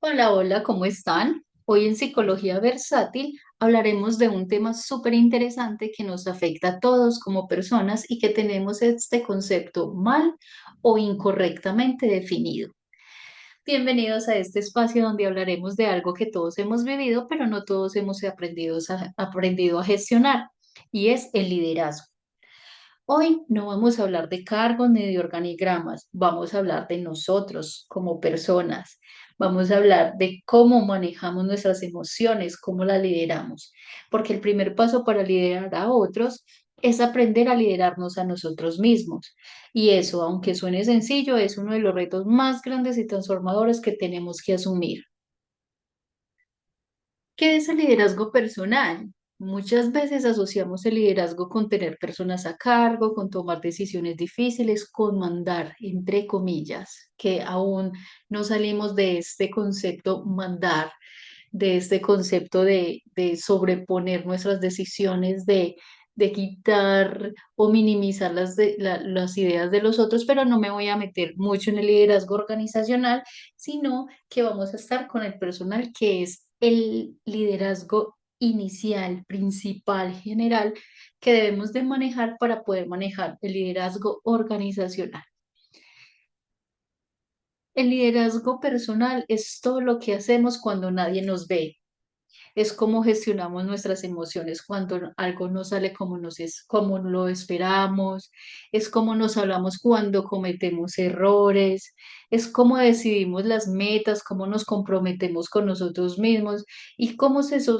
Hola, hola, ¿cómo están? Hoy en Psicología Versátil hablaremos de un tema súper interesante que nos afecta a todos como personas y que tenemos este concepto mal o incorrectamente definido. Bienvenidos a este espacio donde hablaremos de algo que todos hemos vivido, pero no todos hemos aprendido a gestionar, y es el liderazgo. Hoy no vamos a hablar de cargos ni de organigramas, vamos a hablar de nosotros como personas, vamos a hablar de cómo manejamos nuestras emociones, cómo las lideramos, porque el primer paso para liderar a otros es aprender a liderarnos a nosotros mismos. Y eso, aunque suene sencillo, es uno de los retos más grandes y transformadores que tenemos que asumir. ¿Qué es el liderazgo personal? Muchas veces asociamos el liderazgo con tener personas a cargo, con tomar decisiones difíciles, con mandar, entre comillas, que aún no salimos de este concepto mandar, de este concepto de sobreponer nuestras decisiones, de quitar o minimizar las ideas de los otros, pero no me voy a meter mucho en el liderazgo organizacional, sino que vamos a estar con el personal, que es el liderazgo inicial, principal, general, que debemos de manejar para poder manejar el liderazgo organizacional. El liderazgo personal es todo lo que hacemos cuando nadie nos ve. Es cómo gestionamos nuestras emociones cuando algo no sale como lo esperamos, es cómo nos hablamos cuando cometemos errores, es cómo decidimos las metas, cómo nos comprometemos con nosotros mismos y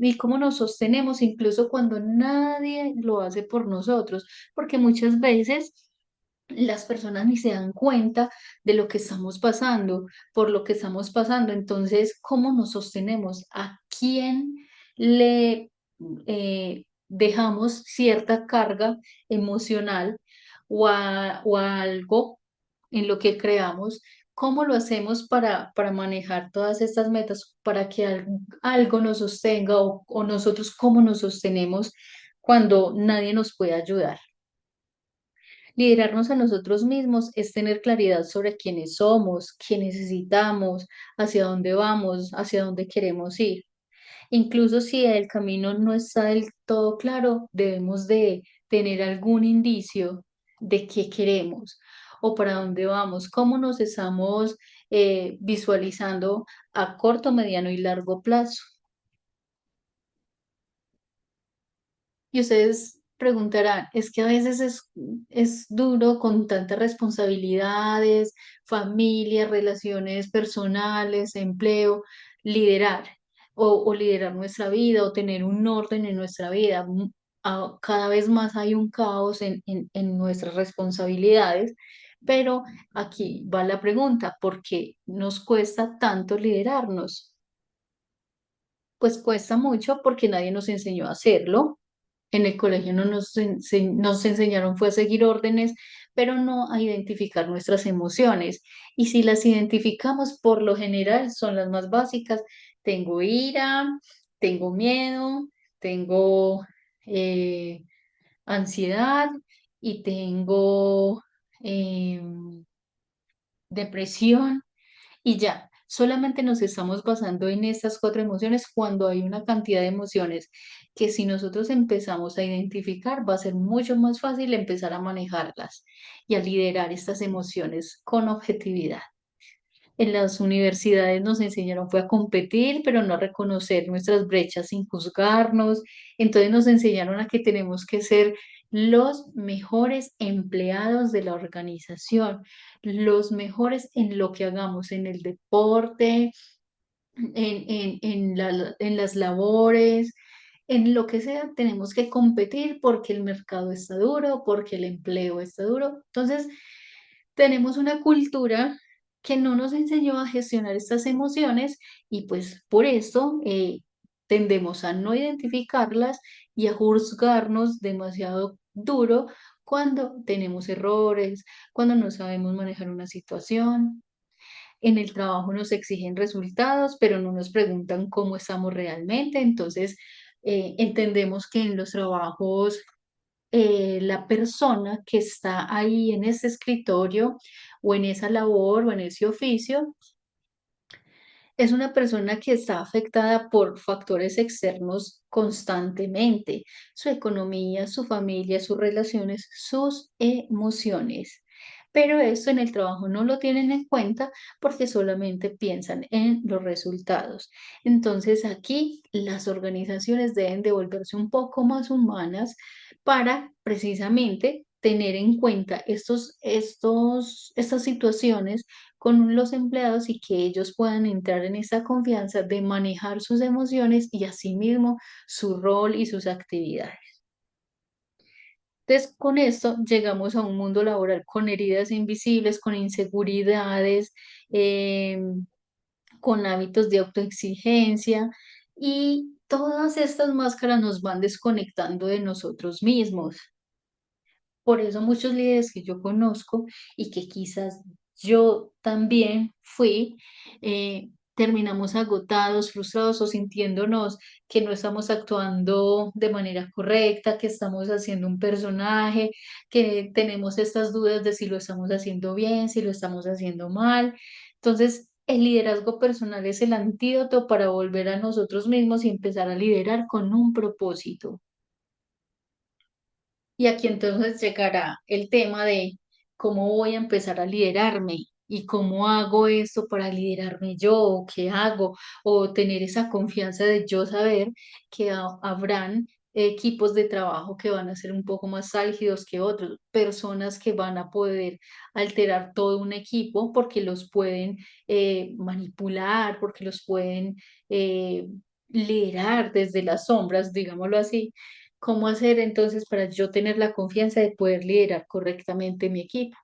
y cómo nos sostenemos incluso cuando nadie lo hace por nosotros, porque muchas veces las personas ni se dan cuenta de lo que estamos pasando, por lo que estamos pasando. Entonces, ¿cómo nos sostenemos? ¿A quién le dejamos cierta carga emocional o a algo en lo que creamos? ¿Cómo lo hacemos para manejar todas estas metas, para que algo nos sostenga o nosotros cómo nos sostenemos cuando nadie nos puede ayudar? Liderarnos a nosotros mismos es tener claridad sobre quiénes somos, qué necesitamos, hacia dónde vamos, hacia dónde queremos ir. Incluso si el camino no está del todo claro, debemos de tener algún indicio de qué queremos o para dónde vamos, cómo nos estamos visualizando a corto, mediano y largo plazo. Y ustedes preguntarán, es que a veces es duro con tantas responsabilidades, familia, relaciones personales, empleo, liderar o liderar nuestra vida o tener un orden en nuestra vida. Cada vez más hay un caos en nuestras responsabilidades, pero aquí va la pregunta, ¿por qué nos cuesta tanto liderarnos? Pues cuesta mucho porque nadie nos enseñó a hacerlo. En el colegio no nos enseñaron fue a seguir órdenes, pero no a identificar nuestras emociones. Y si las identificamos, por lo general son las más básicas. Tengo ira, tengo miedo, tengo eh, ansiedad y tengo depresión. Y ya, solamente nos estamos basando en estas cuatro emociones cuando hay una cantidad de emociones que si nosotros empezamos a identificar, va a ser mucho más fácil empezar a manejarlas y a liderar estas emociones con objetividad. En las universidades nos enseñaron fue a competir, pero no a reconocer nuestras brechas sin juzgarnos. Entonces nos enseñaron a que tenemos que ser los mejores empleados de la organización, los mejores en lo que hagamos, en el deporte, en las labores, en lo que sea, tenemos que competir porque el mercado está duro, porque el empleo está duro. Entonces, tenemos una cultura que no nos enseñó a gestionar estas emociones y pues por eso tendemos a no identificarlas y a juzgarnos demasiado duro cuando tenemos errores, cuando no sabemos manejar una situación. En el trabajo nos exigen resultados, pero no nos preguntan cómo estamos realmente. Entonces, entendemos que en los trabajos la persona que está ahí en ese escritorio o en esa labor o en ese oficio Es una persona que está afectada por factores externos constantemente, su economía, su familia, sus relaciones, sus emociones. Pero esto en el trabajo no lo tienen en cuenta porque solamente piensan en los resultados. Entonces aquí las organizaciones deben de volverse un poco más humanas para precisamente tener en cuenta estas situaciones con los empleados y que ellos puedan entrar en esa confianza de manejar sus emociones y asimismo su rol y sus actividades. Entonces, con esto llegamos a un mundo laboral con heridas invisibles, con inseguridades, con hábitos de autoexigencia y todas estas máscaras nos van desconectando de nosotros mismos. Por eso muchos líderes que yo conozco y que quizás yo también fui, terminamos agotados, frustrados o sintiéndonos que no estamos actuando de manera correcta, que estamos haciendo un personaje, que tenemos estas dudas de si lo estamos haciendo bien, si lo estamos haciendo mal. Entonces, el liderazgo personal es el antídoto para volver a nosotros mismos y empezar a liderar con un propósito. Y aquí entonces llegará el tema de cómo voy a empezar a liderarme y cómo hago esto para liderarme yo, o qué hago, o tener esa confianza de yo saber que habrán equipos de trabajo que van a ser un poco más álgidos que otros, personas que van a poder alterar todo un equipo porque los pueden manipular, porque los pueden eh, liderar desde las sombras, digámoslo así. ¿Cómo hacer entonces para yo tener la confianza de poder liderar correctamente mi equipo?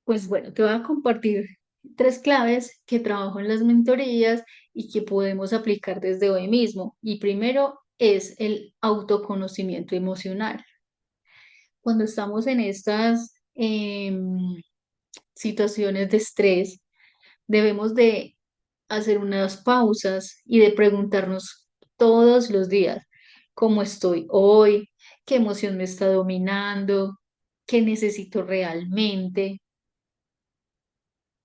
Pues bueno, te voy a compartir tres claves que trabajo en las mentorías y que podemos aplicar desde hoy mismo. Y primero es el autoconocimiento emocional. Cuando estamos en estas situaciones de estrés, debemos de hacer unas pausas y de preguntarnos todos los días cómo estoy hoy, qué emoción me está dominando, qué necesito realmente.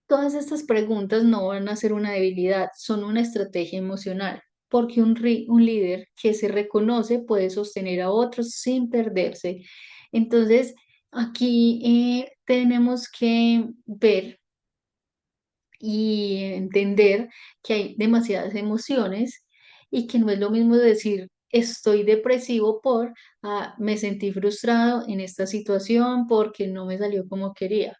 Todas estas preguntas no van a ser una debilidad, son una estrategia emocional, porque un líder que se reconoce puede sostener a otros sin perderse. Entonces, aquí tenemos que ver y entender que hay demasiadas emociones y que no es lo mismo decir estoy depresivo por me sentí frustrado en esta situación porque no me salió como quería.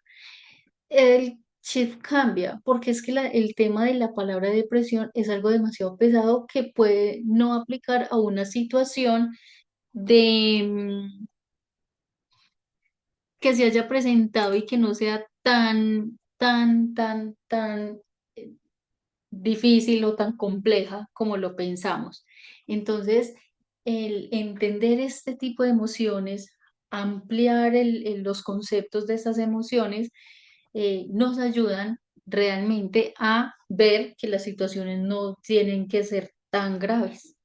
El chip cambia porque es que el tema de la palabra depresión es algo demasiado pesado que puede no aplicar a una situación de que se haya presentado y que no sea tan eh, difícil o tan compleja como lo pensamos. Entonces, el entender este tipo de emociones, ampliar los conceptos de esas emociones, nos ayudan realmente a ver que las situaciones no tienen que ser tan graves.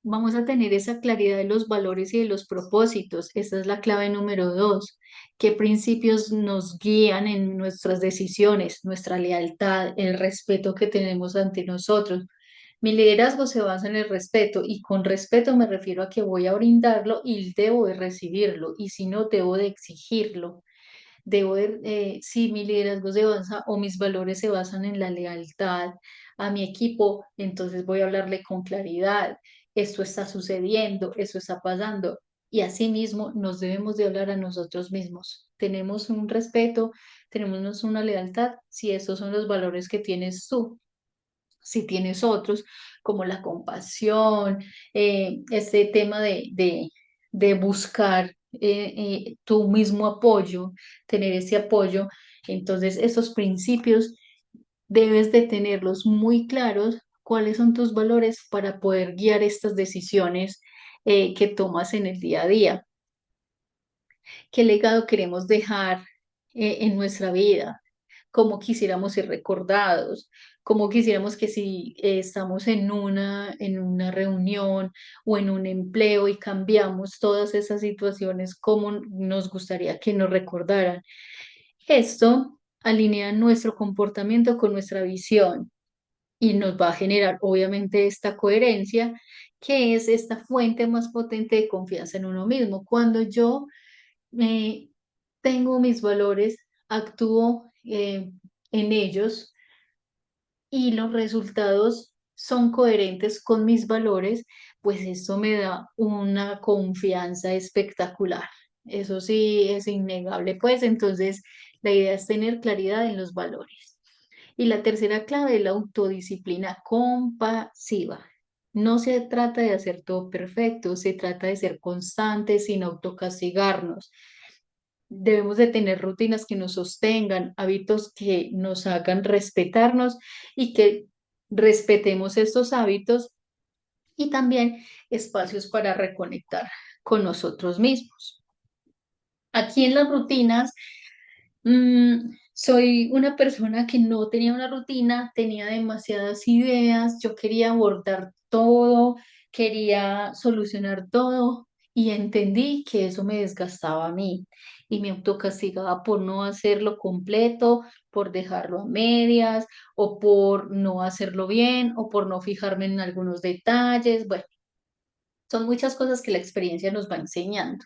Vamos a tener esa claridad de los valores y de los propósitos. Esta es la clave número dos. ¿Qué principios nos guían en nuestras decisiones, nuestra lealtad, el respeto que tenemos ante nosotros? Mi liderazgo se basa en el respeto y con respeto me refiero a que voy a brindarlo y debo de recibirlo y si no, debo de exigirlo. Si mi liderazgo se basa o mis valores se basan en la lealtad a mi equipo, entonces voy a hablarle con claridad. Esto está sucediendo, esto está pasando. Y asimismo nos debemos de hablar a nosotros mismos. Tenemos un respeto, tenemos una lealtad, si estos son los valores que tienes tú. Si tienes otros, como la compasión, este tema de buscar tu mismo apoyo, tener ese apoyo, entonces esos principios debes de tenerlos muy claros, cuáles son tus valores para poder guiar estas decisiones que tomas en el día a día. ¿Qué legado queremos dejar en nuestra vida? ¿Cómo quisiéramos ser recordados? ¿Cómo quisiéramos que si estamos en una reunión o en un empleo y cambiamos todas esas situaciones, cómo nos gustaría que nos recordaran? Esto alinea nuestro comportamiento con nuestra visión y nos va a generar obviamente esta coherencia, que es esta fuente más potente de confianza en uno mismo. Cuando yo eh, tengo mis valores, actúo en ellos y los resultados son coherentes con mis valores, pues esto me da una confianza espectacular. Eso sí es innegable, pues entonces la idea es tener claridad en los valores. Y la tercera clave es la autodisciplina compasiva. No se trata de hacer todo perfecto, se trata de ser constantes sin autocastigarnos. Debemos de tener rutinas que nos sostengan, hábitos que nos hagan respetarnos y que respetemos estos hábitos y también espacios para reconectar con nosotros mismos. Aquí en las rutinas, soy una persona que no tenía una rutina, tenía demasiadas ideas, yo quería abordar todo, quería solucionar todo y entendí que eso me desgastaba a mí y me autocastigaba por no hacerlo completo, por dejarlo a medias o por no hacerlo bien o por no fijarme en algunos detalles. Bueno, son muchas cosas que la experiencia nos va enseñando.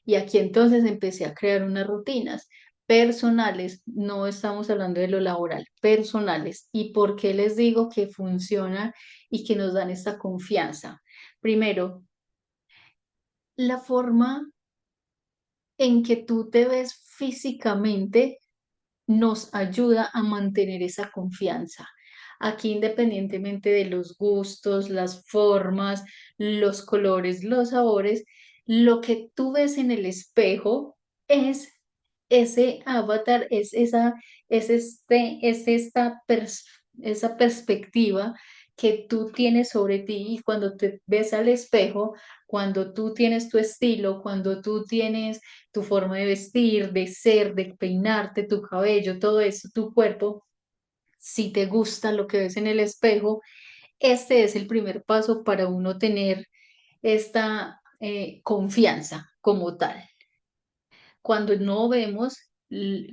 Y aquí entonces empecé a crear unas rutinas personales, no estamos hablando de lo laboral, personales. ¿Y por qué les digo que funciona y que nos dan esta confianza? Primero, la forma en que tú te ves físicamente nos ayuda a mantener esa confianza. Aquí, independientemente de los gustos, las formas, los colores, los sabores, lo que tú ves en el espejo es ese avatar, esa perspectiva que tú tienes sobre ti y cuando te ves al espejo, cuando tú tienes tu estilo, cuando tú tienes tu forma de vestir, de ser, de peinarte, tu cabello, todo eso, tu cuerpo, si te gusta lo que ves en el espejo, este es el primer paso para uno tener esta confianza como tal. Cuando no vemos,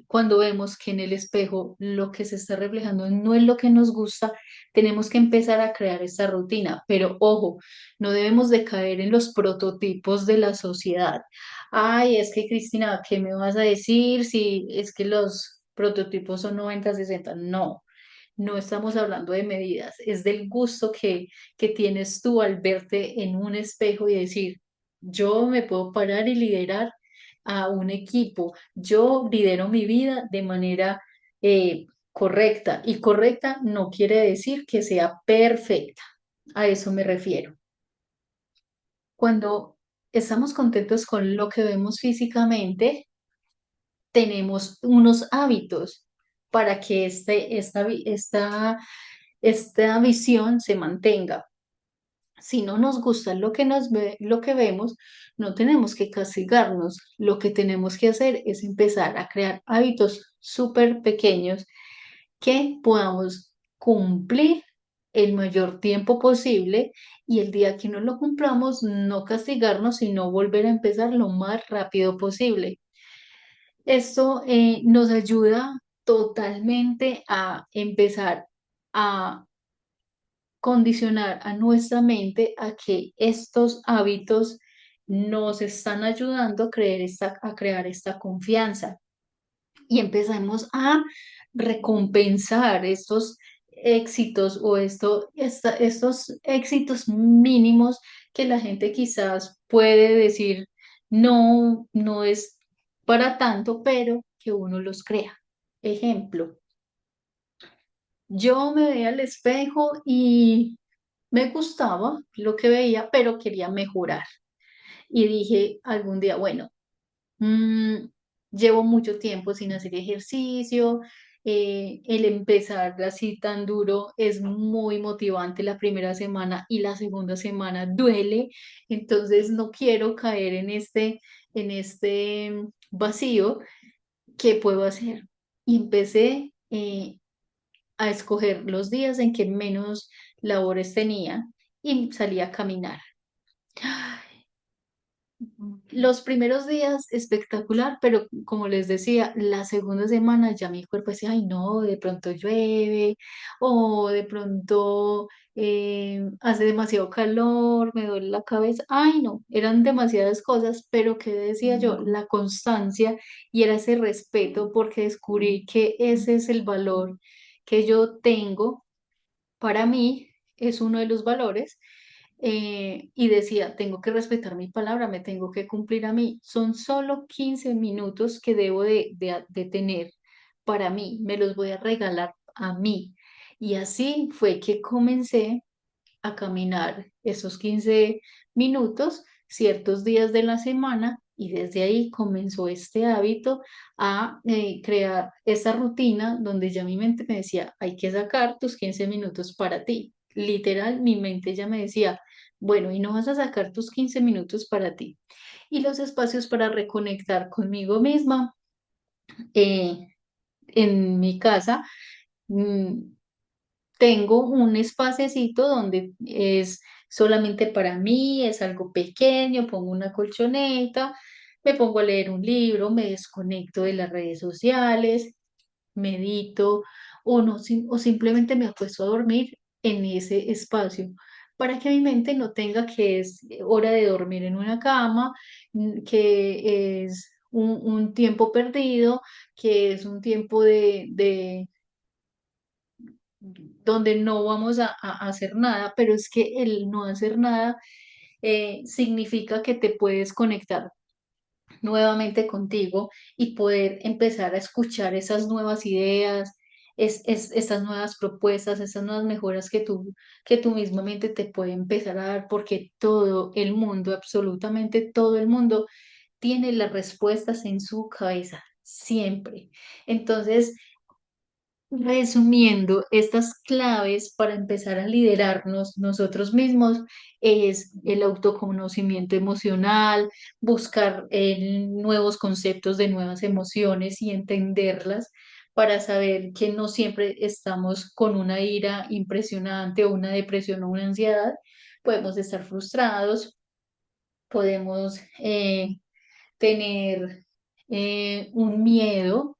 cuando vemos que en el espejo lo que se está reflejando no es lo que nos gusta, tenemos que empezar a crear esta rutina. Pero ojo, no debemos de caer en los prototipos de la sociedad. Ay, es que Cristina, ¿qué me vas a decir si es que los prototipos son 90-60? No. No estamos hablando de medidas, es del gusto que tienes tú al verte en un espejo y decir, yo me puedo parar y liderar a un equipo, yo lidero mi vida de manera correcta y correcta no quiere decir que sea perfecta, a eso me refiero. Cuando estamos contentos con lo que vemos físicamente, tenemos unos hábitos para que esta visión se mantenga. Si no nos gusta lo que vemos, no tenemos que castigarnos. Lo que tenemos que hacer es empezar a crear hábitos súper pequeños que podamos cumplir el mayor tiempo posible y el día que no lo cumplamos, no castigarnos, sino volver a empezar lo más rápido posible. Esto nos ayuda totalmente a empezar a condicionar a nuestra mente a que estos hábitos nos están ayudando a crear esta confianza y empezamos a recompensar estos éxitos o estos éxitos mínimos que la gente quizás puede decir no es para tanto, pero que uno los crea. Ejemplo, yo me veía al espejo y me gustaba lo que veía, pero quería mejorar. Y dije algún día, bueno, Mm, llevo mucho tiempo sin hacer ejercicio. El empezar así tan duro es muy motivante la primera semana y la segunda semana duele. Entonces no quiero caer en este vacío. ¿Qué puedo hacer? Y empecé a escoger los días en que menos labores tenía y salí a caminar. Los primeros días espectacular, pero como les decía, la segunda semana ya mi cuerpo decía, ay no, de pronto llueve o de pronto hace demasiado calor, me duele la cabeza, ay no, eran demasiadas cosas, pero ¿qué decía yo? La constancia y era ese respeto porque descubrí que ese es el valor que yo tengo para mí, es uno de los valores y decía, tengo que respetar mi palabra, me tengo que cumplir a mí. Son solo 15 minutos que debo de tener para mí, me los voy a regalar a mí. Y así fue que comencé a caminar esos 15 minutos ciertos días de la semana y desde ahí comenzó este hábito a crear esa rutina donde ya mi mente me decía, hay que sacar tus 15 minutos para ti. Literal, mi mente ya me decía, bueno, y no vas a sacar tus 15 minutos para ti. Y los espacios para reconectar conmigo misma eh, en mi casa. mm, Tengo un espaciecito donde es solamente para mí, es algo pequeño, pongo una colchoneta, me pongo a leer un libro, me desconecto de las redes sociales, medito o no, o simplemente me acuesto a dormir en ese espacio para que mi mente no tenga que es hora de dormir en una cama, que es un tiempo perdido, que es un tiempo de donde no vamos a hacer nada, pero es que el no hacer nada significa que te puedes conectar nuevamente contigo y poder empezar a escuchar esas nuevas ideas, estas nuevas propuestas, esas nuevas mejoras que tu misma mente te puede empezar a dar, porque todo el mundo, absolutamente todo el mundo, tiene las respuestas en su cabeza, siempre. Entonces, resumiendo, estas claves para empezar a liderarnos nosotros mismos es el autoconocimiento emocional, buscar nuevos conceptos de nuevas emociones y entenderlas para saber que no siempre estamos con una ira impresionante o una depresión o una ansiedad. Podemos estar frustrados, podemos tener un miedo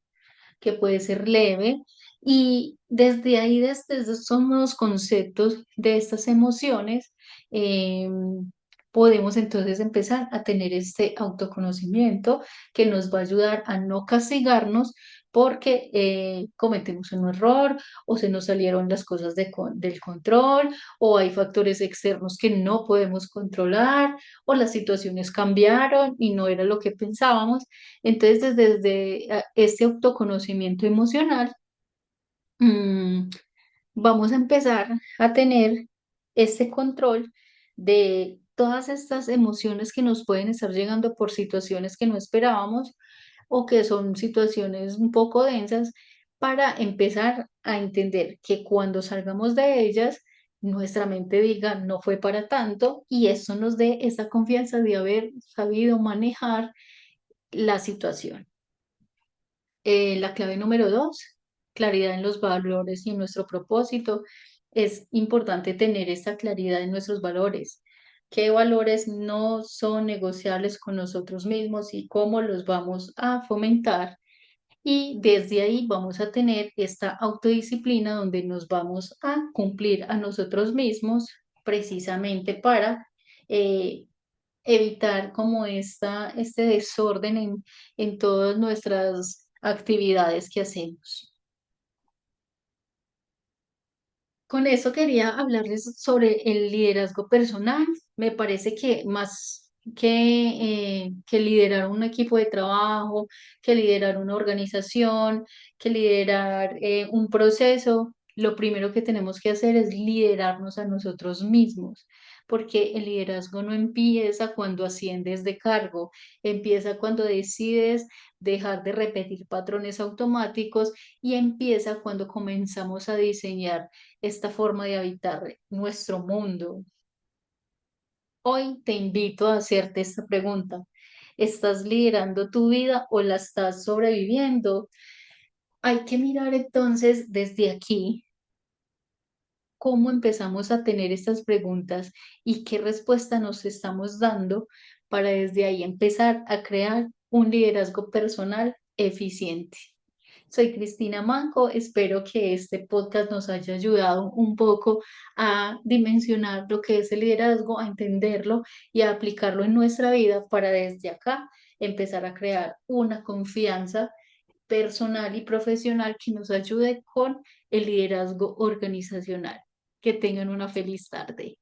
que puede ser leve y desde ahí, desde esos son los conceptos de estas emociones, eh, podemos entonces empezar a tener este autoconocimiento que nos va a ayudar a no castigarnos porque cometemos un error o se nos salieron las cosas del control o hay factores externos que no podemos controlar o las situaciones cambiaron y no era lo que pensábamos. Entonces, desde este autoconocimiento emocional, mm, vamos a empezar a tener este control de todas estas emociones que nos pueden estar llegando por situaciones que no esperábamos o que son situaciones un poco densas para empezar a entender que cuando salgamos de ellas, nuestra mente diga no fue para tanto y eso nos dé esa confianza de haber sabido manejar la situación. La clave número dos, claridad en los valores y en nuestro propósito. Es importante tener esta claridad en nuestros valores. ¿Qué valores no son negociables con nosotros mismos y cómo los vamos a fomentar? Y desde ahí vamos a tener esta autodisciplina donde nos vamos a cumplir a nosotros mismos precisamente para eh, evitar como este desorden en todas nuestras actividades que hacemos. Con eso quería hablarles sobre el liderazgo personal. Me parece que más que liderar un equipo de trabajo, que liderar una organización, que liderar un proceso, lo primero que tenemos que hacer es liderarnos a nosotros mismos, porque el liderazgo no empieza cuando asciendes de cargo, empieza cuando decides dejar de repetir patrones automáticos y empieza cuando comenzamos a diseñar esta forma de habitar nuestro mundo. Hoy te invito a hacerte esta pregunta. ¿Estás liderando tu vida o la estás sobreviviendo? Hay que mirar entonces desde aquí cómo empezamos a tener estas preguntas y qué respuesta nos estamos dando para desde ahí empezar a crear un liderazgo personal eficiente. Soy Cristina Manco, espero que este podcast nos haya ayudado un poco a dimensionar lo que es el liderazgo, a entenderlo y a aplicarlo en nuestra vida para desde acá empezar a crear una confianza personal y profesional que nos ayude con el liderazgo organizacional. Que tengan una feliz tarde.